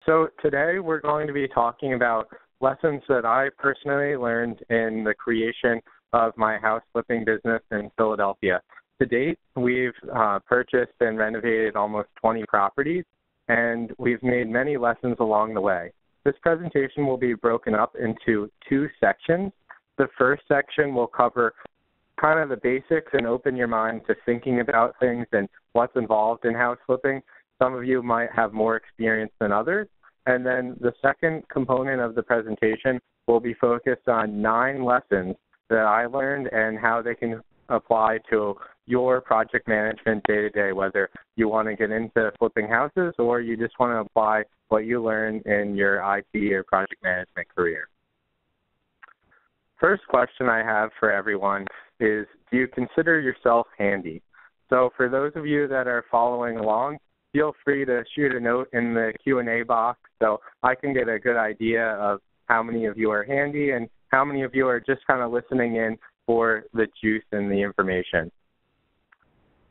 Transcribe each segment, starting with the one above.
So today we're going to be talking about lessons that I personally learned in the creation of my house flipping business in Philadelphia. To date, we've purchased and renovated almost 20 properties, and we've made many lessons along the way. This presentation will be broken up into two sections. The first section will cover kind of the basics and open your mind to thinking about things and what's involved in house flipping. Some of you might have more experience than others. And then the second component of the presentation will be focused on 9 lessons that I learned and how they can apply to your project management day-to-day, whether you want to get into flipping houses or you just want to apply what you learn in your IT or project management career. First question I have for everyone is, do you consider yourself handy? So for those of you that are following along, feel free to shoot a note in the Q&A box so I can get a good idea of how many of you are handy and how many of you are just kind of listening in for the juice and the information.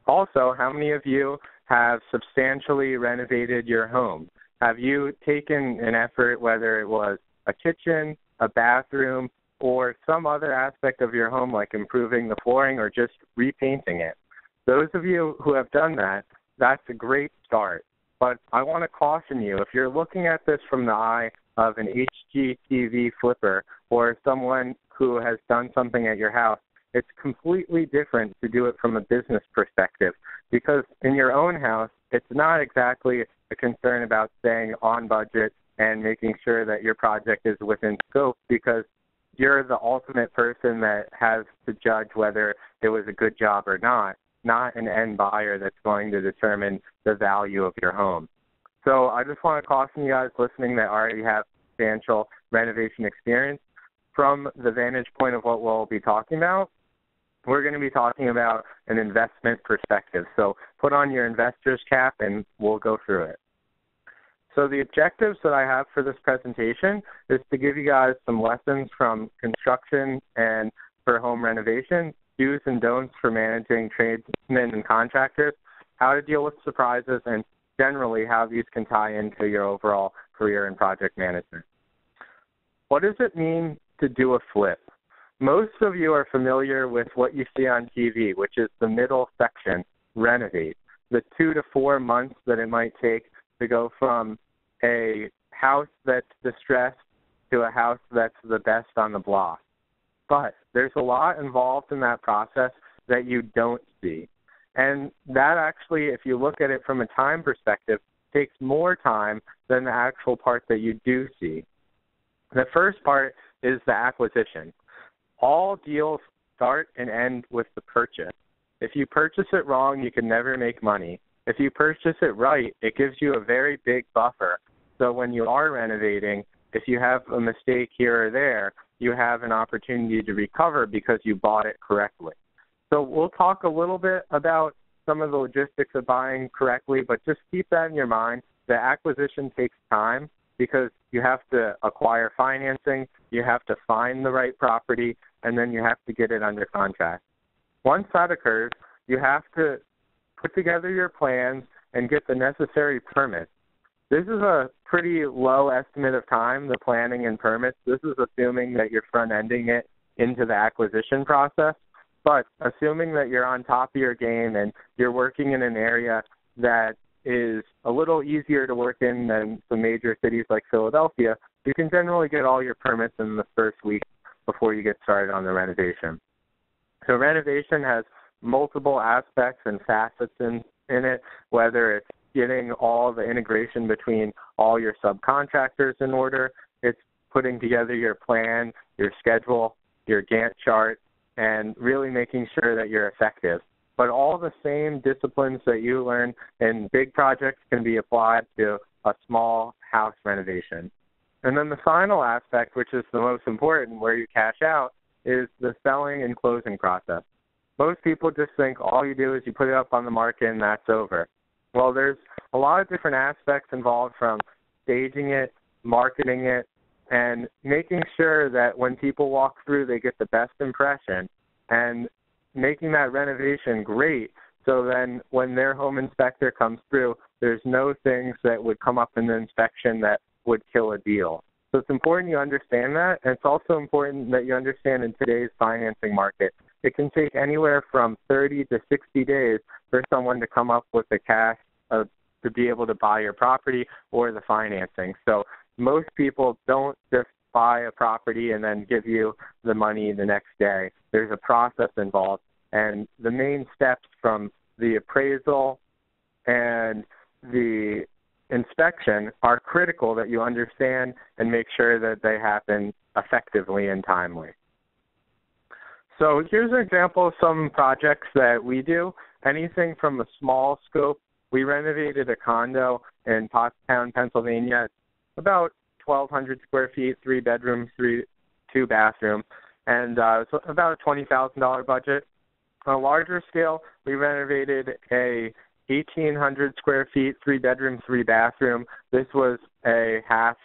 Also, how many of you have substantially renovated your home? Have you taken an effort, whether it was a kitchen, a bathroom, or some other aspect of your home like improving the flooring or just repainting it? Those of you who have done that, that's a great start. But I want to caution you, if you're looking at this from the eye of an HGTV flipper or someone who has done something at your house, it's completely different to do it from a business perspective, because in your own house, it's not exactly a concern about staying on budget and making sure that your project is within scope, because you're the ultimate person that has to judge whether it was a good job or not an end buyer that's going to determine the value of your home. So I just want to caution you guys listening that already have substantial renovation experience. From the vantage point of what we'll be talking about, we're going to be talking about an investment perspective. So put on your investor's cap and we'll go through it. So the objectives that I have for this presentation is to give you guys some lessons from construction and for home renovation, do's and don'ts for managing tradesmen and contractors, how to deal with surprises, and generally how these can tie into your overall career in project management. What does it mean to do a flip? Most of you are familiar with what you see on TV, which is the middle section, renovate, the 2 to 4 months that it might take to go from a house that's distressed to a house that's the best on the block. But there's a lot involved in that process that you don't see. And that actually, if you look at it from a time perspective, takes more time than the actual part that you do see. The first part is the acquisition. All deals start and end with the purchase. If you purchase it wrong, you can never make money. If you purchase it right, it gives you a very big buffer. So when you are renovating, if you have a mistake here or there, you have an opportunity to recover because you bought it correctly. So we'll talk a little bit about some of the logistics of buying correctly, but just keep that in your mind. The acquisition takes time because you have to acquire financing, you have to find the right property, and then you have to get it under contract. Once that occurs, you have to put together your plans and get the necessary permits. This is a pretty low estimate of time, the planning and permits. This is assuming that you're front-ending it into the acquisition process. But assuming that you're on top of your game and you're working in an area that is a little easier to work in than some major cities like Philadelphia, you can generally get all your permits in the first week before you get started on the renovation. So renovation has multiple aspects and facets in it, whether it's getting all the integration between all your subcontractors in order, it's putting together your plan, your schedule, your Gantt chart, and really making sure that you're effective. But all the same disciplines that you learn in big projects can be applied to a small house renovation. And then the final aspect, which is the most important, where you cash out, is the selling and closing process. Most people just think all you do is you put it up on the market and that's over. Well, there's a lot of different aspects involved, from staging it, marketing it, and making sure that when people walk through, they get the best impression, and making that renovation great so then when their home inspector comes through, there's no things that would come up in the inspection that would kill a deal. So it's important you understand that, and it's also important that you understand in today's financing market, it can take anywhere from 30 to 60 days for someone to come up with the cash to be able to buy your property or the financing. So most people don't just buy a property and then give you the money the next day. There's a process involved, and the main steps from the appraisal and the inspection are critical that you understand and make sure that they happen effectively and timely. So here's an example of some projects that we do. Anything from a small scope. We renovated a condo in Pottstown, Pennsylvania. It's about 1,200 square feet, 3 bedrooms, 2 bathrooms, and it's about a $20,000 budget. On a larger scale, we renovated a 1,800 square feet, 3 bedroom, 3 bathroom. This was a half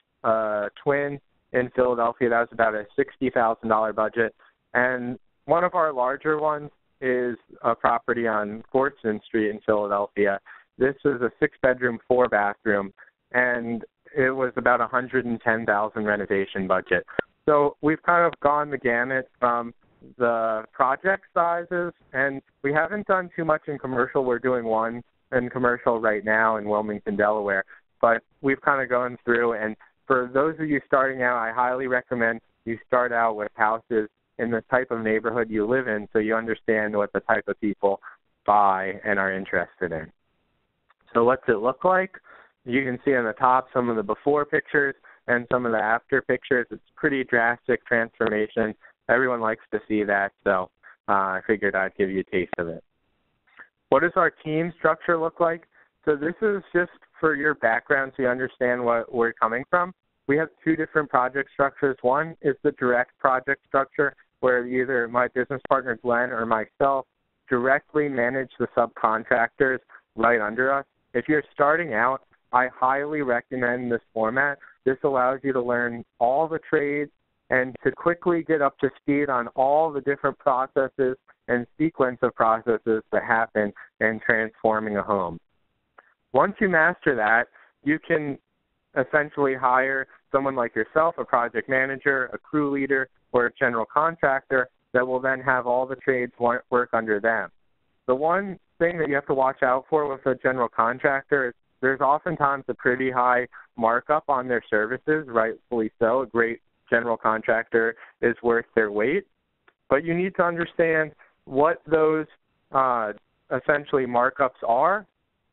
twin in Philadelphia. That was about a $60,000 budget. And one of our larger ones is a property on Fortson Street in Philadelphia. This was a 6-bedroom, 4-bathroom, and it was about a $110,000 renovation budget. So we've kind of gone the gamut from the project sizes, and we haven't done too much in commercial. We're doing one in commercial right now in Wilmington, Delaware, but we've kind of gone through, and for those of you starting out, I highly recommend you start out with houses in the type of neighborhood you live in so you understand what the type of people buy and are interested in. So what's it look like? You can see on the top some of the before pictures and some of the after pictures. It's pretty drastic transformation. Everyone likes to see that, so I figured I'd give you a taste of it. What does our team structure look like? So this is just for your background so you understand what we're coming from. We have 2 different project structures. One is the direct project structure, where either my business partner Glenn or myself directly manage the subcontractors right under us. If you're starting out, I highly recommend this format. This allows you to learn all the trades and to quickly get up to speed on all the different processes and sequence of processes that happen in transforming a home. Once you master that, you can essentially hire someone like yourself, a project manager, a crew leader, or a general contractor that will then have all the trades work under them. The one thing that you have to watch out for with a general contractor is there's oftentimes a pretty high markup on their services, rightfully so. A great general contractor is worth their weight. But you need to understand what those essentially markups are.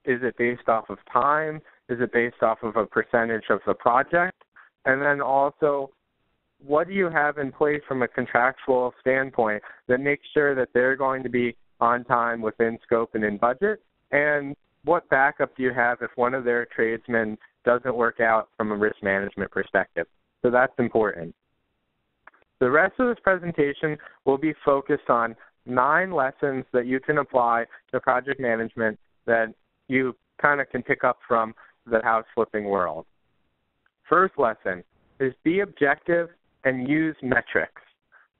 Is it based off of time? Is it based off of a percentage of the project? And then also, what do you have in place from a contractual standpoint that makes sure that they're going to be on time, within scope, and in budget? And what backup do you have if one of their tradesmen doesn't work out from a risk management perspective? So that's important. The rest of this presentation will be focused on 9 lessons that you can apply to project management that you kind of can pick up from the house flipping world. First lesson is be objective and use metrics.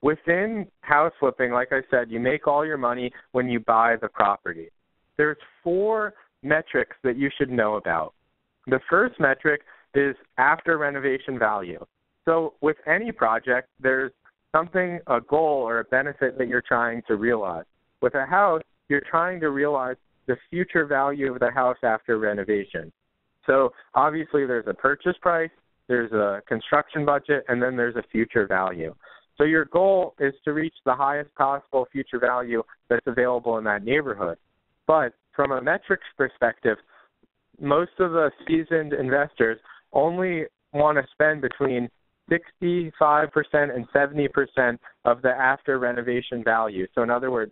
Within house flipping, like I said, you make all your money when you buy the property. There's 4 metrics that you should know about. The first metric is after renovation value. So with any project, there's something, a goal or a benefit that you're trying to realize. With a house, you're trying to realize the future value of the house after renovation. So obviously there's a purchase price, there's a construction budget, and then there's a future value. So your goal is to reach the highest possible future value that's available in that neighborhood. But from a metrics perspective, most of the seasoned investors only want to spend between 65% and 70% of the after renovation value. So in other words,